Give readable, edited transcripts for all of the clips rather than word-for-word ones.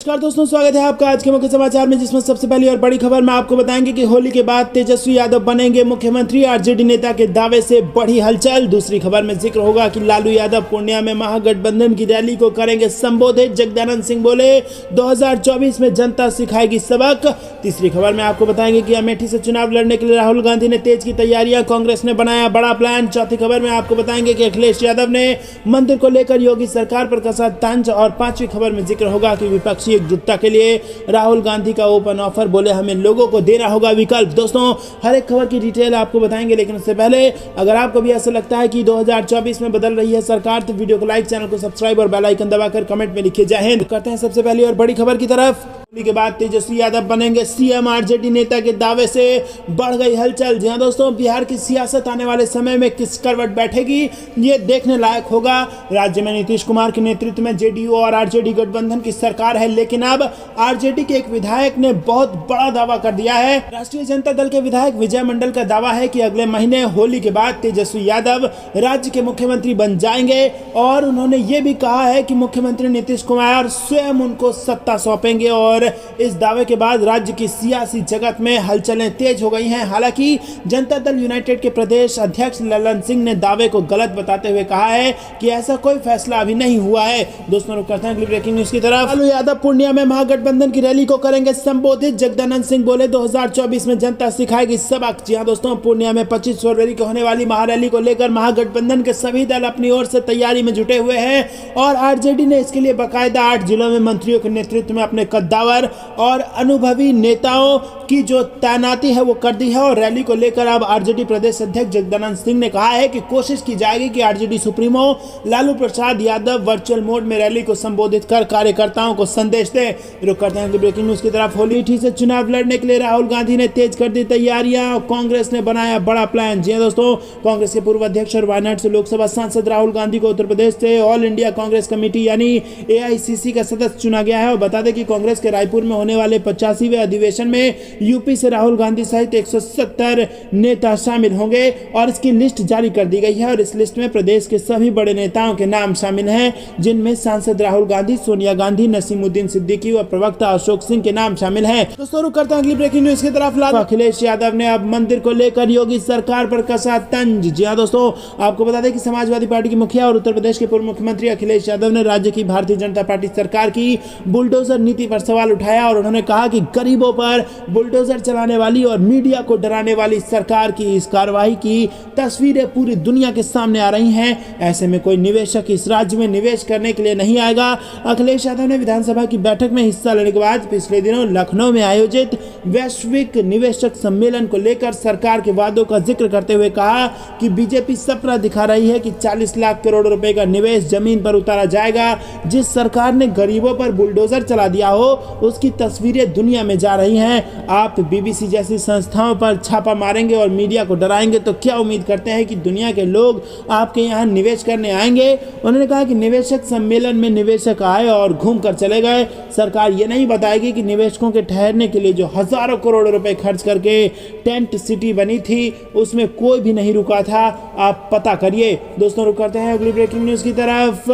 नमस्कार दोस्तों, स्वागत है आपका आज के मुख्य समाचार में, जिसमें सबसे पहली और बड़ी खबर में आपको बताएंगे कि होली के बाद तेजस्वी यादव बनेंगे मुख्यमंत्री। आरजेडी नेता के दावे से बढ़ी हलचल। दूसरी खबर में जिक्र होगा कि लालू यादव पूर्णिया में महागठबंधन की रैली को करेंगे संबोधित। जगदानंद सिंह बोले 2024 में जनता सिखाएगी सबक। तीसरी खबर में आपको बताएंगे कि अमेठी से चुनाव लड़ने के लिए राहुल गांधी ने तेज की तैयारियां, कांग्रेस ने बनाया बड़ा प्लान। चौथी खबर में आपको बताएंगे कि अखिलेश यादव ने मंदिर को लेकर योगी सरकार पर कसा तंज। और पांचवी खबर में जिक्र होगा कि विपक्षी एकजुटता के लिए राहुल गांधी का ओपन ऑफर, बोले हमें लोगों को देना होगा विकल्प। दोस्तों, हर एक खबर की डिटेल आपको बताएंगे, लेकिन उससे पहले अगर आपको भी ऐसा लगता है कि 2024 में बदल रही है सरकार, तो वीडियो को लाइक, चैनल को सब्सक्राइब और बेल आइकन दबाकर कमेंट में लिखिए जय हिंद। करते हैं सबसे पहली और बड़ी खबर की तरफ। होली के बाद तेजस्वी यादव बनेंगे सीएम। आरजेडी नेता के दावे से बढ़ गई हलचल। जी हां दोस्तों, बिहार की सियासत आने वाले समय में किस करवट बैठेगी, ये देखने लायक होगा। राज्य में नीतीश कुमार के नेतृत्व में जेडीयू और आरजेडी गठबंधन की सरकार है, लेकिन अब आरजेडी के एक विधायक ने बहुत बड़ा दावा कर दिया है। राष्ट्रीय जनता दल के विधायक विजय मंडल का दावा है कि अगले महीने होली के बाद तेजस्वी यादव राज्य के मुख्यमंत्री बन जाएंगे, और उन्होंने ये भी कहा है कि मुख्यमंत्री नीतीश कुमार स्वयं उनको सत्ता सौंपेंगे। और इस दावे के बाद राज्य की सियासी जगत में हलचलें तेज हो गई हैं। हालांकि जनता दल यूनाइटेड के प्रदेश अध्यक्ष ललन सिंह ने दावे को गलत बताते हुए कहा है कि ऐसा कोई फैसला अभी नहीं हुआ है। दोस्तों, रुक करते हैं अगली ब्रेकिंग न्यूज की तरफ। लालू यादव पूर्णिया में महागठबंधन की रैली को करेंगे संबोधित। जगदानंद सिंह बोले 2024 में जनता सिखाएगी सबक। जी हां दोस्तों, पूर्णिया में 25 फरवरी को होने वाली महारैली को लेकर महागठबंधन के सभी दल अपनी ओर से तैयारी में जुटे हुए हैं, और आरजेडी ने इसके लिए बाकायदा 8 जिलों में मंत्रियों के नेतृत्व में अपने कद्दावर और अनुभवी नेताओं की जो तैनाती है वो कर दी है। और रैली को लेकर अब आरजेडी प्रदेश अध्यक्ष जगदानंद सिंह ने कहा है कि कोशिश की जाएगी कि RJD supremo Lalu Prasad Yadav virtual mode में रैली को संबोधित कर कार्यकर्ताओं को संदेश दे। रुक करते हैं ब्रेकिंग न्यूज की तरफ। होली से चुनाव लड़ने के लिए राहुल गांधी ने तेज कर दी तैयारियां, कांग्रेस ने बनाया बड़ा प्लान। जी दोस्तों, कांग्रेस के पूर्व अध्यक्ष और वायनाड से लोकसभा सांसद राहुल गांधी को उत्तर प्रदेश से ऑल इंडिया कांग्रेस कमेटी यानी एआईसीसी का सदस्य चुना गया है। और बता दें कि कांग्रेस के रायपुर में होने वाले 85वें अधिवेशन में यूपी से राहुल गांधी सहित 170 नेता शामिल होंगे, और इसकी लिस्ट जारी कर दी गई है। और इस लिस्ट में प्रदेश के सभी बड़े नेताओं के नाम शामिल हैं, जिनमें सांसद राहुल गांधी, सोनिया गांधी, नसीमुद्दीन सिद्दीकी और प्रवक्ता अशोक सिंह के नाम शामिल हैं। दोस्तों, रुक करते हैं अगली ब्रेकिंग न्यूज की तरफ। अखिलेश यादव ने अब मंदिर को लेकर योगी सरकार पर कसा तंज। जी हां दोस्तों, आपको बता दें कि समाजवादी पार्टी के मुखिया और उत्तर प्रदेश के पूर्व मुख्यमंत्री अखिलेश यादव ने राज्य की भारतीय जनता पार्टी सरकार की बुलडोजर नीति पर सवाल उठाया, और उन्होंने कहा कि गरीबों पर बुलडोजर चलाने वाली और मीडिया को डराने वाली सरकार की इस कार्रवाई की तस्वीरें पूरी दुनिया के सामने आ रही हैं। ऐसे में कोई निवेशक इस राज्य में निवेश करने के लिए नहीं आएगा। अखिलेश यादव ने विधानसभा की बैठक में हिस्सा लेने के बाद पिछले दिनों लखनऊ में आयोजित वैश्विक निवेशक सम्मेलन को लेकर सरकार के वादों का जिक्र करते हुए कहा कि बीजेपी सपना दिखा रही है कि 40 लाख करोड़ रुपए का निवेश जमीन पर उतारा जाएगा। जिस सरकार ने गरीबों पर बुलडोजर चला दिया हो, उसकी तस्वीरें दुनिया में जा रही हैं। आप बीबीसी जैसी संस्थाओं पर छापा मारेंगे और मीडिया को डराएंगे, तो क्या उम्मीद करते हैं कि दुनिया के लोग आपके यहाँ निवेश करने आएंगे? उन्होंने कहा कि निवेशक सम्मेलन में निवेशक आए और घूम कर चले गए। सरकार ये नहीं बताएगी कि निवेशकों के ठहरने के लिए जो हजारों करोड़ रुपए खर्च करके टेंट सिटी बनी थी, उसमें कोई भी नहीं रुका था। आप पता करिए। दोस्तों, रुक करते हैं अगली ब्रेकिंग न्यूज की तरफ।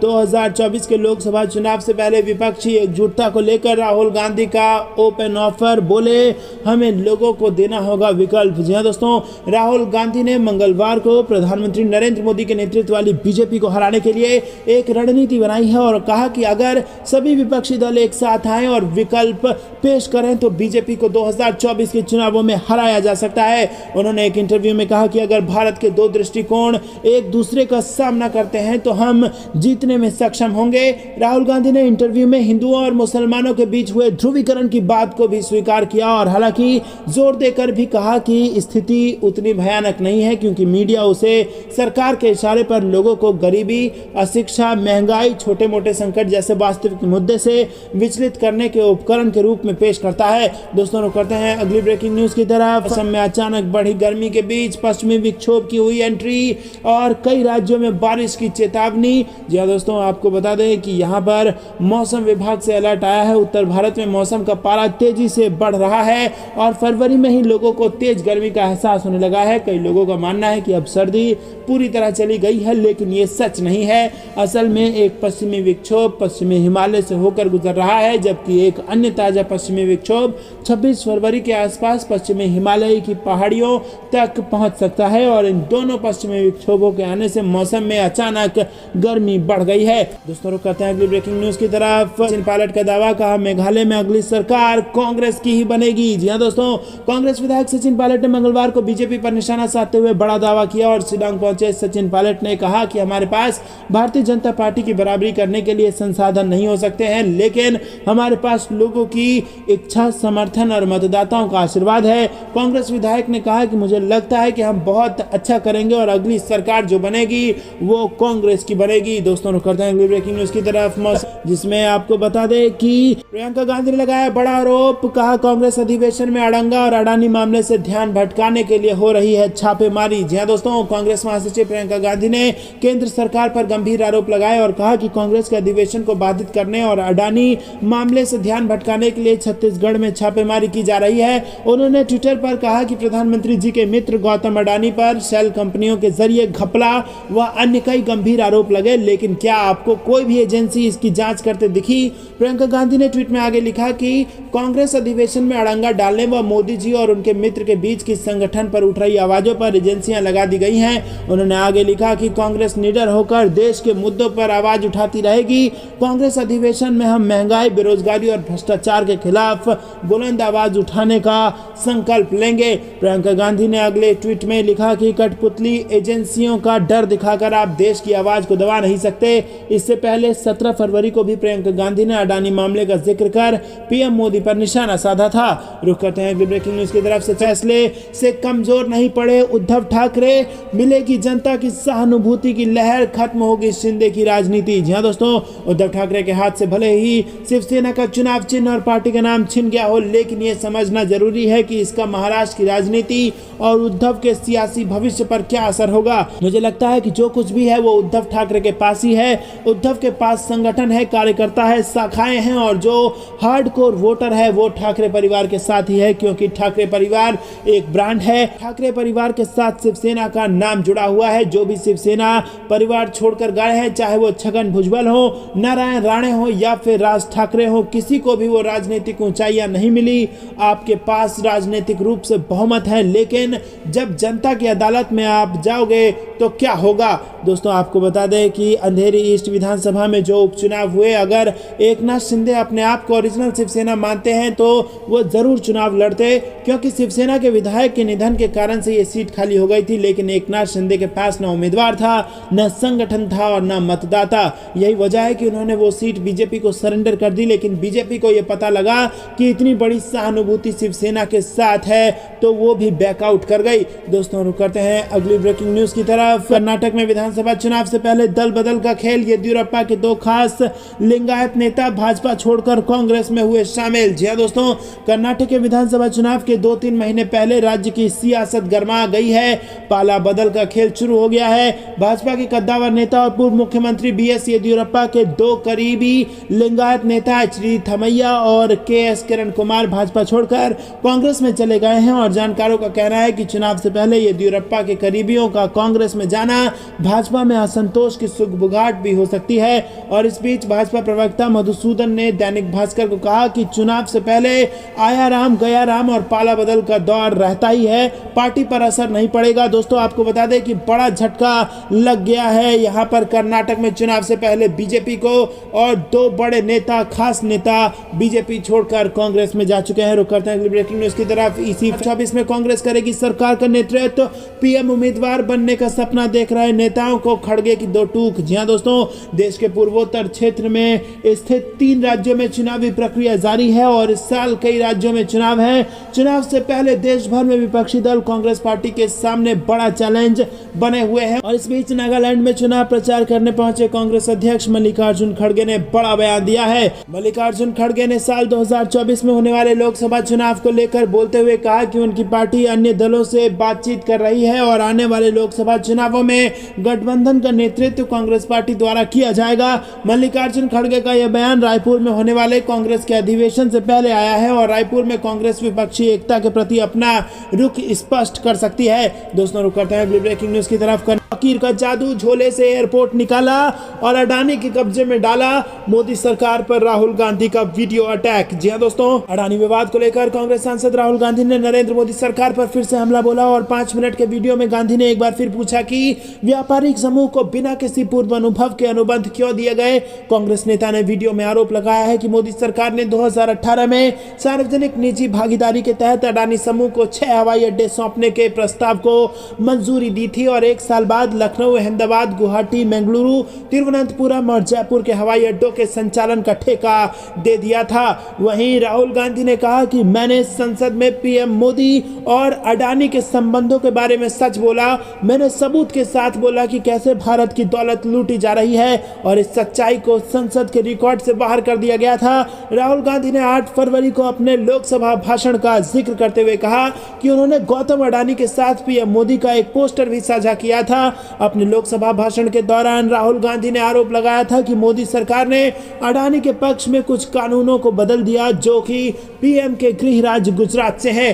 2024 के लोकसभा चुनाव से पहले विपक्षी एकजुटता को लेकर राहुल गांधी का ओपन ऑफर, बोले हमें लोगों को देना होगा विकल्प। जी हां दोस्तों, राहुल गांधी ने मंगलवार को प्रधानमंत्री नरेंद्र मोदी के नेतृत्व वाली बीजेपी को हराने के लिए एक रणनीति बनाई है, और कहा कि अगर सभी विपक्षी दल एक साथ आए और विकल्प पेश करें तो बीजेपी को 2024 के चुनावों में हराया जा सकता है। उन्होंने एक इंटरव्यू में कहा कि अगर भारत के दो दृष्टिकोण एक दूसरे का सामना करते हैं तो हम जीतने में सक्षम होंगे। राहुल गांधी ने इंटरव्यू में हिंदुओं और मुसलमानों के बीच हुए ध्रुवीकरण की बात को भी स्वीकार किया, और हालांकि जोर देकर भी कहा कि स्थिति उतनी भयानक नहीं है, क्योंकि मीडिया उसे सरकार के इशारे पर लोगों को गरीबी, अशिक्षा, महंगाई, छोटे मोटे संकट जैसे वास्तविक मुद्दे से विचलित करने के उपकरण के रूप में पेश करता है। दोस्तों, करते हैं अगली ब्रेकिंग न्यूज की तरफ। असम में अचानक बढ़ी गर्मी के बीच पश्चिमी विक्षोभ की हुई एंट्री, और कई राज्यों में बारिश की चेतावनी। जी हां दोस्तों, आपको बता दें कि यहाँ पर मौसम विभाग से अलर्ट आया है। उत्तर भारत में मौसम का पारा तेजी से बढ़ रहा है, और फरवरी में ही लोगों को तेज गर्मी का एहसास होने लगा है। कई लोगों का मानना है कि अब सर्दी पूरी तरह चली गई है, लेकिन ये सच नहीं है। असल में एक पश्चिमी विक्षोभ पश्चिमी हिमालय से होकर होकर गुजर रहा है, जबकि एक अन्य ताजा पश्चिमी विक्षोभ 26 फरवरी के आसपास पश्चिमी हिमालय की पहाड़ियों तक पहुंच सकता है और इन दोनों पश्चिमी विक्षोभों के आने से मौसम में अचानक गर्मी बढ़ गई है। दोस्तों रुक करते हैं अगली ब्रेकिंग न्यूज की तरफ। सचिन पायलट का दावा, कहा मेघालय में अगली सरकार कांग्रेस की ही बनेगी। जी हां दोस्तों, कांग्रेस विधायक सचिन पायलट ने मंगलवार को बीजेपी पर निशाना साधते हुए बड़ा दावा किया और शिलांग पहुंचे सचिन पायलट ने कहा कि हमारे पास भारतीय जनता पार्टी की बराबरी करने के लिए संसाधन नहीं हो सकते हैं, लेकिन हमारे पास लोगों की इच्छा, समर्थन और मतदाताओं का आशीर्वाद है। कांग्रेस विधायक ने कहा कि मुझे लगता है कि हम बहुत अच्छा करेंगे और अगली सरकार जो बनेगी वो कांग्रेस की बनेगी। दोस्तों रुक करते हैं अगली ब्रेकिंग न्यूज की तरफ, जिसमें आपको बता दें कि प्रियंका गांधी ने लगाया बड़ा आरोप, कहा कांग्रेस अधिवेशन में अड़ंगा और अडानी मामले से ध्यान भटकाने के लिए हो रही है छापेमारी। जी हां दोस्तों, कांग्रेस महासचिव प्रियंका गांधी ने केंद्र सरकार पर गंभीर आरोप लगाए और कहा कि कांग्रेस के अधिवेशन को बाधित करने और अडानी मामले से ध्यान भटकाने के लिए छत्तीसगढ़ में छापेमारी की जा रही है। उन्होंने ट्विटर पर कहा कि प्रधानमंत्री जी के मित्र गौतम अडानी पर शेल कंपनियों के जरिए घपला व अन्य कई गंभीर आरोप लगे, लेकिन क्या आपको कोई भी एजेंसी इसकी जांच करते दिखी? प्रियंका गांधी ने ट्वीट में आगे लिखा कि कांग्रेस अधिवेशन में अड़ंगा डालने व मोदी जी और उनके मित्र के बीच की संगठन पर उठ रही आवाजों पर एजेंसियां लगा दी गई हैं। उन्होंने आगे लिखा कि कांग्रेस निडर होकर देश के मुद्दों पर आवाज उठाती रहेगी। कांग्रेस अधिवेशन में हम महंगाई, बेरोजगारी और भ्रष्टाचार के खिलाफ बुलंद आवाज उठाने का संकल्प लेंगे। प्रियंका गांधी ने अगले ट्वीट में लिखा कि कठपुतली एजेंसियों का डर दिखाकर आप देश की आवाज को दबा नहीं सकते। इससे पहले 17 फरवरी को भी प्रियंका गांधी ने अडानी मामले का जिक्र कर पीएम मोदी पर निशाना साधा था। रुक करते हैं अगली ब्रेकिंग न्यूज की तरफ से। फैसले से कमजोर नहीं पड़े उद्धव ठाकरे, मिलेगी जनता की सहानुभूति की लहर, खत्म होगी शिंदे की राजनीति। जी हां दोस्तों, उद्धव ठाकरे के हाथ से भले ही शिवसेना का चुनाव चिन्ह और पार्टी का नाम छिन गया हो, लेकिन यह समझना जरूरी है कि इसका महाराष्ट्र की राजनीति और उद्धव के सियासी भविष्य पर क्या असर होगा। मुझे लगता है कि जो कुछ भी है वो उद्धव ठाकरे के पास ही है। उद्धव के पास संगठन है, कार्यकर्ता है, शाखाएं हैं और जो हार्डकोर वोटर है वो ठाकरे परिवार के साथ ही है, क्योंकि ठाकरे परिवार एक ब्रांड है। ठाकरे परिवार के साथ शिवसेना का नाम जुड़ा हुआ है। जो भी शिवसेना परिवार छोड़कर गए हैं, चाहे वो छगन भुजबल हो, नारायण राणे हो या फिर राज ठाकरे हो, किसी को भी वो राजनीतिक ऊंचाइयां नहीं मिली। आपके पास राजनीतिक रूप से बहुमत है, लेकिन जब जनता की अदालत में आप जाओगे तो क्या होगा? दोस्तों आपको बता दें कि अंधेरी ईस्ट विधानसभा में जो उपचुनाव हुए, अगर एकनाथ शिंदे अपने आप को ओरिजिनल शिवसेना मानते हैं तो वो जरूर चुनाव लड़ते, क्योंकि शिवसेना के विधायक के निधन के कारण से ये सीट खाली हो गई थी। लेकिन एकनाथ शिंदे के पास न उम्मीदवार था, न संगठन था और न मतदाता। यही वजह है कि उन्होंने वो सीट बीजेपी को सरेंडर कर दी। लेकिन बीजेपी को यह पता लगा कि इतनी बड़ी सहानुभूति शिवसेना के साथ है तो वो भी बैकआउट कर गई। दोस्तों रुक करते हैं अगली ब्रेकिंग न्यूज की तरफ। कर्नाटक में विधानसभा चुनाव से पहले दल बदल का खेल, येदियुरप्पा के दो खास लिंगायत नेता भाजपा छोड़कर कांग्रेस में हुए शामिल। जी हां दोस्तों, कर्नाटक के विधानसभा चुनाव के 2-3 महीने पहले राज्य की सियासत गर्मा गई है। पाला बदल का खेल शुरू हो गया है। भाजपा के कद्दावर नेता और पूर्व मुख्यमंत्री बीएस येदियुरप्पा के दो करीबी लिंगायत नेता एचडी थमैया और केएस किरण कुमार भाजपा छोड़कर कांग्रेस में चले गए हैं और जानकारों का कहना है कि चुनाव से पहले येदियुरप्पा के करीबियों का कांग्रेस में जाना भाजपा में असंतोष की सुगबुगाहट भी हो सकती है। और इस बीच भाजपा प्रवक्ता मधुसूदन ने दैनिक भास्कर को कहा कि चुनाव से पहले आया राम गया राम और पाला बदल का दौर रहता ही है, पार्टी पर असर नहीं पड़ेगा। दोस्तों आपको बता दें कि बड़ा झटका लग गया है यहाँ पर कर्नाटक में चुनाव से पहले बीजेपी को, और दो बड़े नेता, खास नेता बीजेपी छोड़कर कांग्रेस में जा चुके हैं। रुक करते हैं अगली ब्रेकिंग न्यूज की तरफ। इसी 24 में कांग्रेस करेगी सरकार का नेतृत्व, पीएम उम्मीदवार बनने का सपना देख रहे नेताओं को खड़गे की दो टूक। जी हां दोस्तों, देश के पूर्वोत्तर क्षेत्र में स्थित 3 राज्यों में चुनावी प्रक्रिया जारी है और इस साल कई राज्यों में चुनाव है। चुनाव से पहले देश भर में विपक्षी दल कांग्रेस पार्टी के सामने बड़ा चैलेंज बने हुए हैं। और इस बीच नागालैंड में चुनाव प्रचार करने पहुंचे कांग्रेस अध्यक्ष मल्लिकार्जुन खड़गे ने बड़ा बयान दिया है। मल्लिकार्जुन खड़गे ने साल 2024 में होने वाले लोकसभा चुनाव को लेकर बोलते हुए कहा कि उनकी पार्टी अन्य दलों से बातचीत कर रही है और आने वाले लोकसभा चुनावों में गठबंधन का नेतृत्व कांग्रेस पार्टी द्वारा किया जाएगा। मल्लिकार्जुन खड़गे का यह बयान रायपुर में होने वाले कांग्रेस के अधिवेशन से पहले आया है और रायपुर में कांग्रेस विपक्षी एकता के प्रति अपना रुख स्पष्ट कर सकती है। दोस्तों रुक करते हैं अगली ब्रेकिंग न्यूज की तरफ। फकीर का जादू, झोले से एयरपोर्ट निकाला और अडानी के कब्जे में डाला। मोदी सरकार पर राहुल गांधी का वीडियो अटैक। जी हां दोस्तों, अडानी विवाद को लेकर कांग्रेस सांसद राहुल गांधी ने नरेंद्र मोदी सरकार पर फिर से हमला बोला और 5 मिनट के वीडियो में गांधी ने एक बार फिर पूछा कि व्यापारिक समूह को बिना किसी पूर्व अनुभव के अनुबंध क्यों दिए गए। कांग्रेस नेता ने वीडियो में आरोप लगाया है कि मोदी सरकार ने 2018 में सार्वजनिक निजी भागीदारी के तहत अडानी समूह को 6 हवाई अड्डे सौंपने के प्रस्ताव को मंजूरी दी थी और 1 साल बाद लखनऊ, अहमदाबाद, गुवाहाटी, बेंगलुरु, तिरुवनंतपुरम और जयपुर के हवाई अड्डों के संचालन का ठेका दे दिया था। वहीं राहुल गांधी ने कहा कि मैंने संसद में पीएम मोदी और अडानी के संबंधों के बारे में सच बोला। मैंने सबूत के साथ बोला कि कैसे भारत की दौलत लूटी जा रही है और इस सच्चाई को संसद के रिकॉर्ड से बाहर कर दिया गया था। राहुल गांधी ने 8 फरवरी को अपने लोकसभा भाषण का जिक्र करते हुए कहा कि उन्होंने गौतम अडानी के साथ पीएम मोदी का एक पोस्टर भी साझा किया था। अपने लोकसभा भाषण के दौरान राहुल गांधी ने आरोप लगाया था कि मोदी सरकार ने अडानी के पक्ष में कुछ कानूनों को बदल दिया जो कि पीएम के गृह राज्य गुजरात से है।